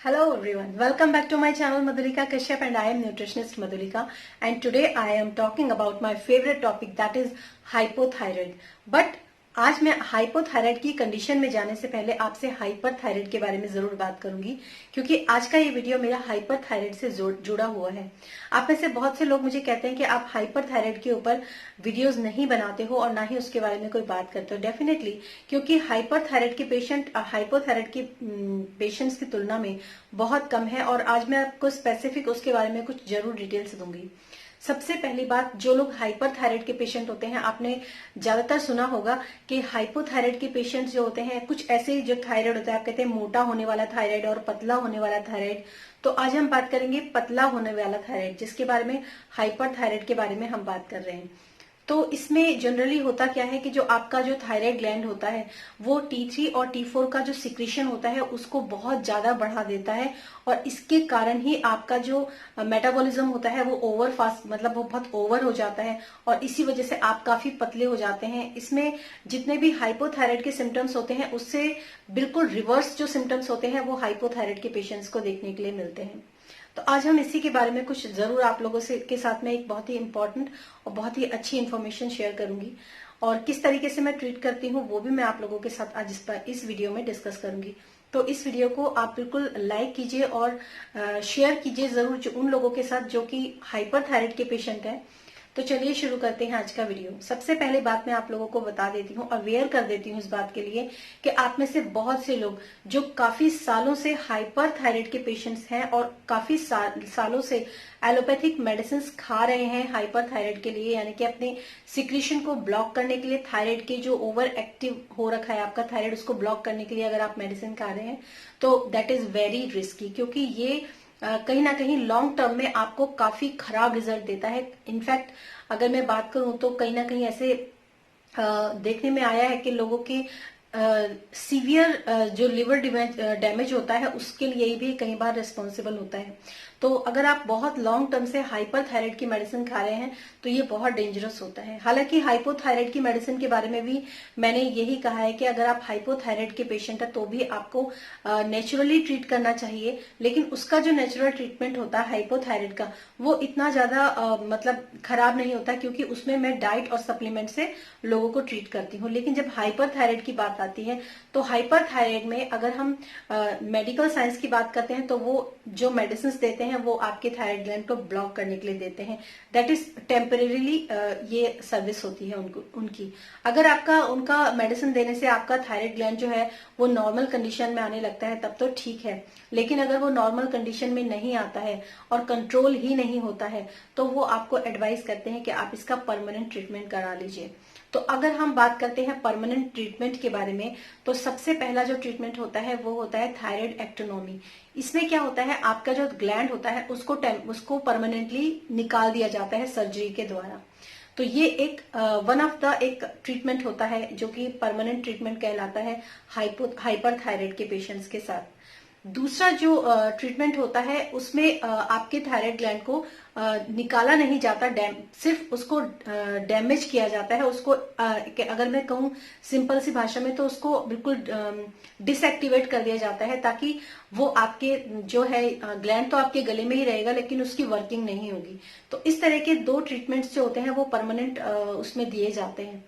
Hello everyone, welcome back to my channel Madhulika Kashyap and I am nutritionist Madhulika, and today I am talking about my favorite topic, that is hypothyroid. But आज मैं hypothyroid की condition में जाने से पहले आपसे hyperthyroid के बारे में जरूर बात करूंगी, क्योंकि आज का ये वीडियो मेरा हाइपरथायराइड से जुड़ा हुआ है। आप में से बहुत से लोग मुझे कहते हैं कि आप हाइपरथायराइड के ऊपर वीडियोस नहीं बनाते हो और ना ही उसके बारे में कोई बात करते हो। डेफिनेटली, क्योंकि हाइपरथायराइड के पेशेंट हाइपोथायराइड के पेशेंट्स की तुलना में बहुत कम है, और आज मैं आपको स्पेसिफिक उसके बारे में कुछ जरूर डिटेल्स दूंगी। सबसे पहली बात, जो लोग हाइपरथायराइड के पेशेंट होते हैं, आपने ज्यादातर सुना होगा कि हाइपोथायराइड के पेशेंट्स जो होते हैं, कुछ ऐसे जो थायराइड होता है, आप कहते हैं मोटा होने वाला थायराइड और पतला होने वाला थायराइड। तो आज हम बात करेंगे पतला होने वाला थायराइड, जिसके बारे में हाइपरथायराइड के बारे में हम बात कर रहे हैं। तो इसमें जनरली होता क्या है कि जो आपका जो थायराइड ग्लैंड होता है वो T3 और T4 का जो सिक्रीशन होता है उसको बहुत ज्यादा बढ़ा देता है, और इसके कारण ही आपका जो मेटाबॉलिज्म होता है वो ओवर फास्ट, मतलब वो बहुत ओवर हो जाता है, और इसी वजह से आप काफी पतले हो जाते हैं। इसमें जितने भी हाइपोथायराइड के सिम्टम्स होते हैं उससे बिल्कुल रिवर्स जो सिम्टम्स होते हैं वो हाइपोथायराइड के पेशेंट्स को देखने के लिए मिलते हैं। तो आज हम इसी के बारे में कुछ जरूर आप लोगों से के साथ में एक बहुत ही इंपॉर्टेंट और बहुत ही अच्छी इन्फॉर्मेशन शेयर करूंगी, और किस तरीके से मैं ट्रीट करती हूँ वो भी मैं आप लोगों के साथ आज इस वीडियो में डिस्कस करूंगी। तो इस वीडियो को आप बिल्कुल लाइक कीजिए और शेयर कीजिए जरूर जो उन लोगों के साथ जो कि हाइपरथायराइड के पेशेंट हैं। तो चलिए शुरू करते हैं आज का वीडियो। सबसे पहले बात मैं आप लोगों को बता देती हूँ, अवेयर कर देती हूँ इस बात के लिए कि आप में से बहुत से लोग जो काफी सालों से हाइपरथायराइड के पेशेंट्स हैं और काफी सालों से एलोपैथिक मेडिसिन खा रहे हैं हाइपरथायराइड के लिए, यानी कि अपने सिक्रीशन को ब्लॉक करने के लिए, थायराइड के जो ओवर एक्टिव हो रखा है आपका थायराइड उसको ब्लॉक करने के लिए अगर आप मेडिसिन खा रहे हैं तो दैट इज वेरी रिस्की, क्योंकि ये कहीं ना कहीं लॉन्ग टर्म में आपको काफी खराब रिजल्ट देता है। इनफैक्ट अगर मैं बात करूं तो कहीं ना कहीं ऐसे देखने में आया है कि लोगों की सीवियर जो लिवर डैमेज होता है उसके लिए भी कई बार रिस्पॉन्सिबल होता है। तो अगर आप बहुत लॉन्ग टर्म से हाइपरथायराइड की मेडिसिन खा रहे हैं तो ये बहुत डेंजरस होता है। हालांकि हाइपोथायराइड की मेडिसिन के बारे में भी मैंने यही कहा है कि अगर आप हाइपोथायराइड के पेशेंट है तो भी आपको नेचुरली ट्रीट करना चाहिए, लेकिन उसका जो नेचुरल ट्रीटमेंट होता है हाइपोथायराइड का वो इतना ज्यादा मतलब खराब नहीं होता, क्योंकि उसमें मैं डाइट और सप्लीमेंट से लोगों को ट्रीट करती हूँ। लेकिन जब हाइपरथायराइड की बात आती है तो हाइपरथायराइड में अगर हम मेडिकल साइंस की बात करते हैं तो वो जो मेडिसिन देते हैं वो आपके थायराइड ग्लैंड को ब्लॉक करने के लिए देते हैं। दैट इज टेम्परेरीली ये सर्विस होती है उनकी। अगर आपका उनका मेडिसिन देने से आपका थायराइड ग्लैंड जो है वो नॉर्मल कंडीशन में आने लगता है तब तो ठीक है, लेकिन अगर वो नॉर्मल कंडीशन में नहीं आता है और कंट्रोल ही नहीं होता है तो वो आपको एडवाइस करते हैं कि आप इसका परमानेंट ट्रीटमेंट करा लीजिए। तो अगर हम बात करते हैं परमानेंट ट्रीटमेंट के बारे में तो सबसे पहला जो ट्रीटमेंट होता है वो होता है थायराइड एक्टोनॉमी। इसमें क्या होता है, आपका जो ग्लैंड होता है उसको परमानेंटली निकाल दिया जाता है सर्जरी के द्वारा। तो ये एक वन ऑफ द एक ट्रीटमेंट होता है जो कि परमानेंट ट्रीटमेंट कहलाता है हाइपरथायराइड के पेशेंट्स के साथ। दूसरा जो ट्रीटमेंट होता है उसमें आपके थायराइड ग्लैंड को निकाला नहीं जाता, सिर्फ उसको डैमेज किया जाता है। उसको अगर मैं कहूँ सिंपल सी भाषा में तो उसको बिल्कुल डिसएक्टिवेट कर दिया जाता है, ताकि वो आपके जो है ग्लैंड तो आपके गले में ही रहेगा लेकिन उसकी वर्किंग नहीं होगी। तो इस तरह के दो ट्रीटमेंट्स जो होते हैं वो परमानेंट उसमें दिए जाते हैं।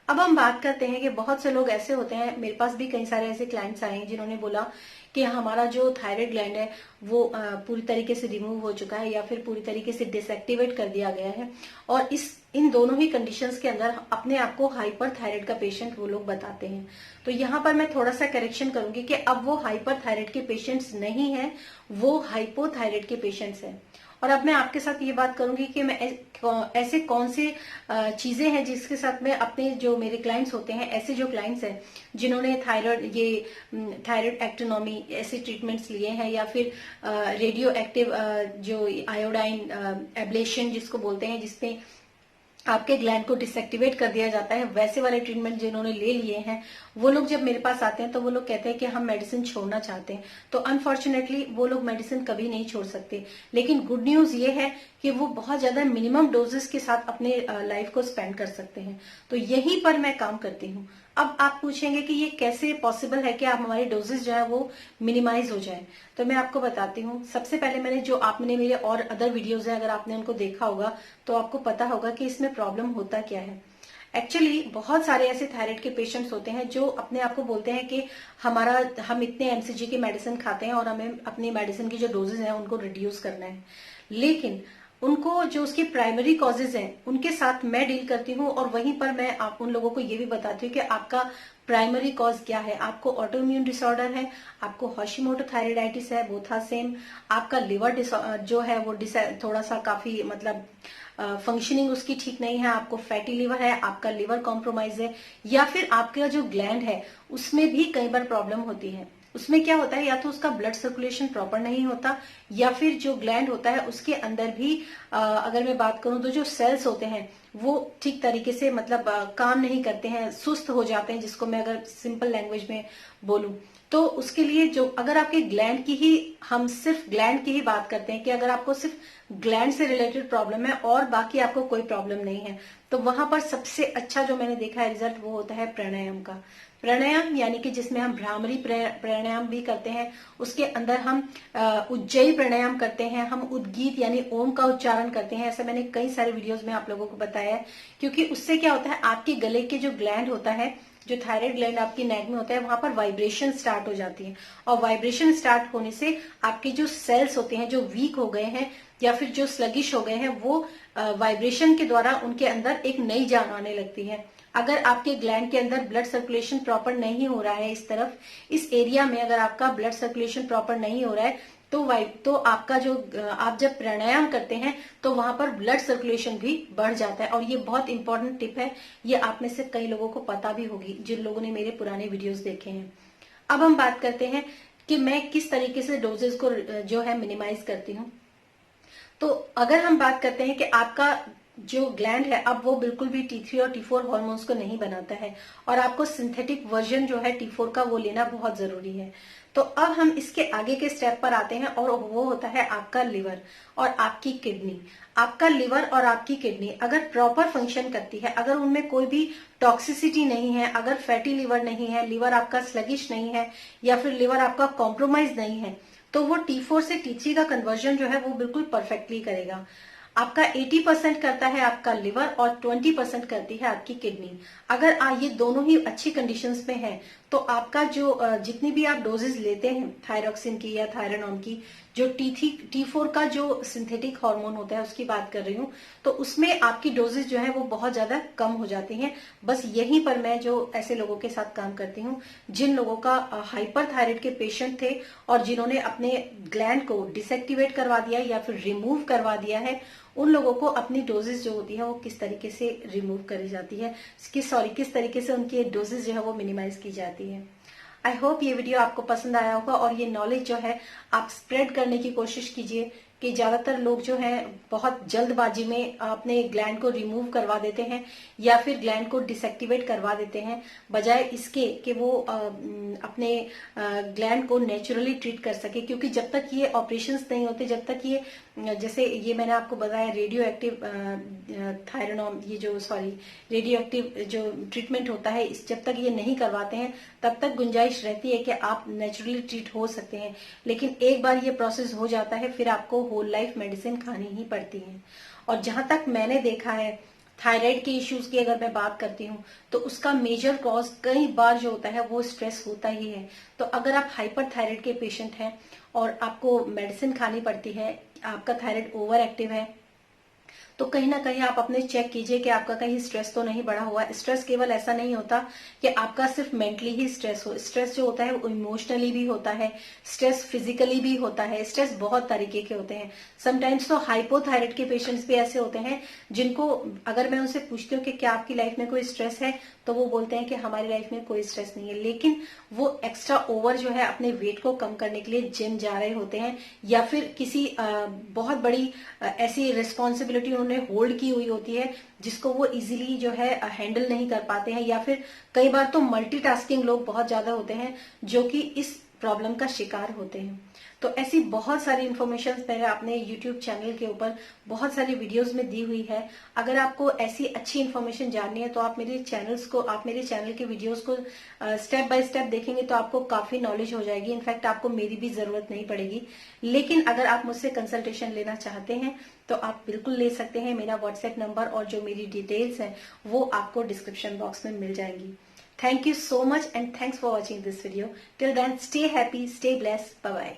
अब हम बात करते हैं कि बहुत से लोग ऐसे होते हैं, मेरे पास भी कई सारे ऐसे क्लाइंट्स आए हैं जिन्होंने बोला कि हमारा जो थायराइड ग्लैंड है वो पूरी तरीके से रिमूव हो चुका है या फिर पूरी तरीके से डिसएक्टिवेट कर दिया गया है, और इन दोनों ही कंडीशंस के अंदर अपने आप को हाइपरथायराइड का पेशेंट वो लोग बताते हैं। तो यहाँ पर मैं थोड़ा सा करेक्शन करूंगी कि अब वो हाइपरथायराइड के पेशेंट्स नहीं है, वो हाइपोथायराइड के पेशेंट्स हैं। और अब मैं आपके साथ ये बात करूंगी कि मैं ऐसे कौन सी चीजें हैं जिसके साथ में अपने जो मेरे क्लाइंट्स होते हैं, ऐसे जो क्लाइंट्स हैं जिन्होंने थायराइड एक्टोनॉमी ऐसे ट्रीटमेंट्स लिए हैं, या फिर रेडियो एक्टिव जो आयोडाइन एब्लेशन जिसको बोलते हैं, जिसमें आपके ग्लैंड को डिसएक्टिवेट कर दिया जाता है, वैसे वाले ट्रीटमेंट जिन्होंने ले लिए हैं वो लोग जब मेरे पास आते हैं तो वो लोग कहते हैं कि हम मेडिसिन छोड़ना चाहते हैं। तो अनफॉर्चुनेटली वो लोग मेडिसिन कभी नहीं छोड़ सकते, लेकिन गुड न्यूज ये है कि वो बहुत ज्यादा मिनिमम डोजेस के साथ अपने लाइफ को स्पेंड कर सकते हैं। तो यहीं पर मैं काम करती हूँ। अब आप पूछेंगे कि ये कैसे पॉसिबल है कि आप हमारी डोजेस जो है वो मिनिमाइज हो जाए। तो मैं आपको बताती हूँ। सबसे पहले मैंने जो आपने मेरे और अदर वीडियोज है, अगर आपने उनको देखा होगा तो आपको पता होगा कि इसमें प्रॉब्लम होता क्या है। एक्चुअली बहुत सारे ऐसे थायराइड के पेशेंट्स होते हैं जो अपने आप को बोलते हैं कि हम इतने एमसीजी की मेडिसिन खाते हैं और हमें अपनी मेडिसिन की जो डोजेज हैं उनको रिड्यूस करना है, लेकिन उनको जो उसके प्राइमरी कॉजेज हैं उनके साथ मैं डील करती हूँ और वहीं पर मैं आप उन लोगों को ये भी बताती हूँ कि आपका प्राइमरी कॉज क्या है। आपको ऑटोइम्यून डिसऑर्डर है, आपको हॉशिमोटो थायराइडाइटिस है, बोथा सेम, आपका लिवर जो है वो थोड़ा सा काफी मतलब फंक्शनिंग उसकी ठीक नहीं है, आपको फैटी लिवर है, आपका लिवर कॉम्प्रोमाइज है, या फिर आपका जो ग्लैंड है उसमें भी कई बार प्रॉब्लम होती है। उसमें क्या होता है, या तो उसका ब्लड सर्कुलेशन प्रॉपर नहीं होता, या फिर जो ग्लैंड होता है उसके अंदर भी अगर मैं बात करूं तो जो सेल्स होते हैं वो ठीक तरीके से मतलब काम नहीं करते हैं, सुस्त हो जाते हैं, जिसको मैं अगर सिंपल लैंग्वेज में बोलूं तो उसके लिए जो अगर आपके ग्लैंड की ही हम सिर्फ ग्लैंड की ही बात करते हैं कि अगर आपको सिर्फ ग्लैंड से रिलेटेड प्रॉब्लम है और बाकी आपको कोई प्रॉब्लम नहीं है, तो वहां पर सबसे अच्छा जो मैंने देखा है रिजल्ट वो होता है प्राणायाम का। प्राणायाम यानी कि जिसमें हम भ्रामरी प्राणायाम भी करते हैं, उसके अंदर हम उज्जयी प्राणायाम करते हैं, हम उद्गीत यानी ओम का उच्चारण करते हैं। ऐसा मैंने कई सारे वीडियोस में आप लोगों को बताया है, क्योंकि उससे क्या होता है आपके गले के जो ग्लैंड होता है, जो थायराइड ग्लैंड आपकी नेक में होता है, वहां पर वाइब्रेशन स्टार्ट हो जाती है, और वाइब्रेशन स्टार्ट होने से आपके जो सेल्स होते हैं जो वीक हो गए हैं या फिर जो स्लगिश हो गए हैं, वो वाइब्रेशन के द्वारा उनके अंदर एक नई जान आने लगती है। अगर आपके ग्लैंड के अंदर ब्लड सर्कुलेशन प्रॉपर नहीं हो रहा है, इस तरफ इस एरिया में अगर आपका ब्लड सर्कुलेशन प्रॉपर नहीं हो रहा है, तो आपका जो आप जब प्राणायाम करते हैं तो वहां पर ब्लड सर्कुलेशन भी बढ़ जाता है। और ये बहुत इंपॉर्टेंट टिप है, ये आप में से कई लोगों को पता भी होगी जिन लोगों ने मेरे पुराने वीडियोस देखे हैं। अब हम बात करते हैं कि मैं किस तरीके से डोजेस को जो है मिनिमाइज करती हूँ। तो अगर हम बात करते हैं कि आपका जो ग्लैंड है अब वो बिल्कुल भी T3 और T4 हार्मोन्स को नहीं बनाता है, और आपको सिंथेटिक वर्जन जो है T4 का वो लेना बहुत जरूरी है। तो अब हम इसके आगे के स्टेप पर आते हैं, और वो होता है आपका लिवर और आपकी किडनी। आपका लिवर और आपकी किडनी अगर प्रॉपर फंक्शन करती है, अगर उनमें कोई भी टॉक्सिसिटी नहीं है, अगर फैटी लिवर नहीं है, लिवर आपका स्लगिश नहीं है, या फिर लिवर आपका कॉम्प्रोमाइज नहीं है, तो वो T4 से T3 का कन्वर्जन जो है वो बिल्कुल परफेक्टली करेगा। आपका 80% करता है आपका लिवर और 20% करती है आपकी किडनी। अगर ये दोनों ही अच्छी कंडीशंस में है, तो आपका जो जितनी भी आप डोजेज लेते हैं थायरोक्सिन की या थायरानॉन की, जो T4 का जो सिंथेटिक हार्मोन होता है उसकी बात कर रही हूँ, तो उसमें आपकी डोजेज जो है वो बहुत ज्यादा कम हो जाती हैं। बस यहीं पर मैं जो ऐसे लोगों के साथ काम करती हूँ जिन लोगों का हाइपर थायराइड के पेशेंट थे और जिन्होंने अपने ग्लैंड को डिसएक्टिवेट करवा दिया या फिर रिमूव करवा दिया है, उन लोगों को अपनी डोजेज जो होती है वो किस तरीके से रिमूव करी जाती है, किस तरीके से उनकी डोजेज जो है वो मिनिमाइज की जाती है। आई होप ये वीडियो आपको पसंद आया होगा, और ये नॉलेज जो है आप स्प्रेड करने की कोशिश कीजिए कि ज्यादातर लोग जो हैं बहुत जल्दबाजी में अपने ग्लैंड को रिमूव करवा देते हैं या फिर ग्लैंड को डिसएक्टिवेट करवा देते हैं, बजाय इसके कि वो अपने ग्लैंड को नेचुरली ट्रीट कर सके। क्योंकि जब तक ये ऑपरेशंस नहीं होते, जब तक ये जैसे ये मैंने आपको बताया रेडियो एक्टिव थायरानॉन, ये जो रेडियो एक्टिव जो ट्रीटमेंट होता है, जब तक ये नहीं करवाते हैं तब तक गुंजाइश रहती है कि आप नेचुरली ट्रीट हो सकते हैं। लेकिन एक बार ये प्रोसेस हो जाता है फिर आपको होल लाइफ मेडिसिन खानी ही पड़ती है। और जहां तक मैंने देखा है थायराइड के इश्यूज की अगर मैं बात करती हूँ, तो उसका मेजर कॉज कई बार जो होता है वो स्ट्रेस होता ही है। तो अगर आप हाइपर थायराइड के पेशेंट हैं और आपको मेडिसिन खानी पड़ती है, आपका थायराइड ओवर एक्टिव है, तो कहीं ना कहीं आप अपने चेक कीजिए कि आपका कहीं स्ट्रेस तो नहीं बढ़ा हुआ है। स्ट्रेस केवल ऐसा नहीं होता कि आपका सिर्फ मेंटली ही स्ट्रेस हो, स्ट्रेस जो होता है वो इमोशनली भी होता है, स्ट्रेस फिजिकली भी होता है, स्ट्रेस बहुत तरीके के होते हैं। समटाइम्स तो हाइपोथायराइड के पेशेंट्स भी ऐसे होते हैं जिनको अगर मैं उनसे पूछती हूँ कि क्या आपकी लाइफ में कोई स्ट्रेस है, तो वो बोलते हैं कि हमारी लाइफ में कोई स्ट्रेस नहीं है, लेकिन वो एक्स्ट्रा ओवर जो है अपने वेट को कम करने के लिए जिम जा रहे होते हैं, या फिर किसी बहुत बड़ी ऐसी रिस्पॉन्सिबिलिटी उन्होंने होल्ड की हुई होती है जिसको वो इजीली जो है हैंडल नहीं कर पाते हैं, या फिर कई बार तो मल्टीटास्किंग लोग बहुत ज्यादा होते हैं जो कि इस प्रॉब्लम का शिकार होते हैं। तो ऐसी बहुत सारी इंफॉर्मेशन मैंने अपने यूट्यूब चैनल के ऊपर बहुत सारी वीडियोस में दी हुई है। अगर आपको ऐसी अच्छी इंफॉर्मेशन जाननी है तो आप मेरे चैनल के वीडियोस को स्टेप बाय स्टेप देखेंगे तो आपको काफी नॉलेज हो जाएगी। इनफैक्ट आपको मेरी भी जरूरत नहीं पड़ेगी। लेकिन अगर आप मुझसे कंसल्टेशन लेना चाहते हैं तो आप बिल्कुल ले सकते हैं। मेरा व्हाट्सएप नंबर और जो मेरी डिटेल्स हैं वो आपको डिस्क्रिप्शन बॉक्स में मिल जाएंगी। Thank you so much and thanks for watching this video. Till then, stay happy, stay blessed. Bye bye.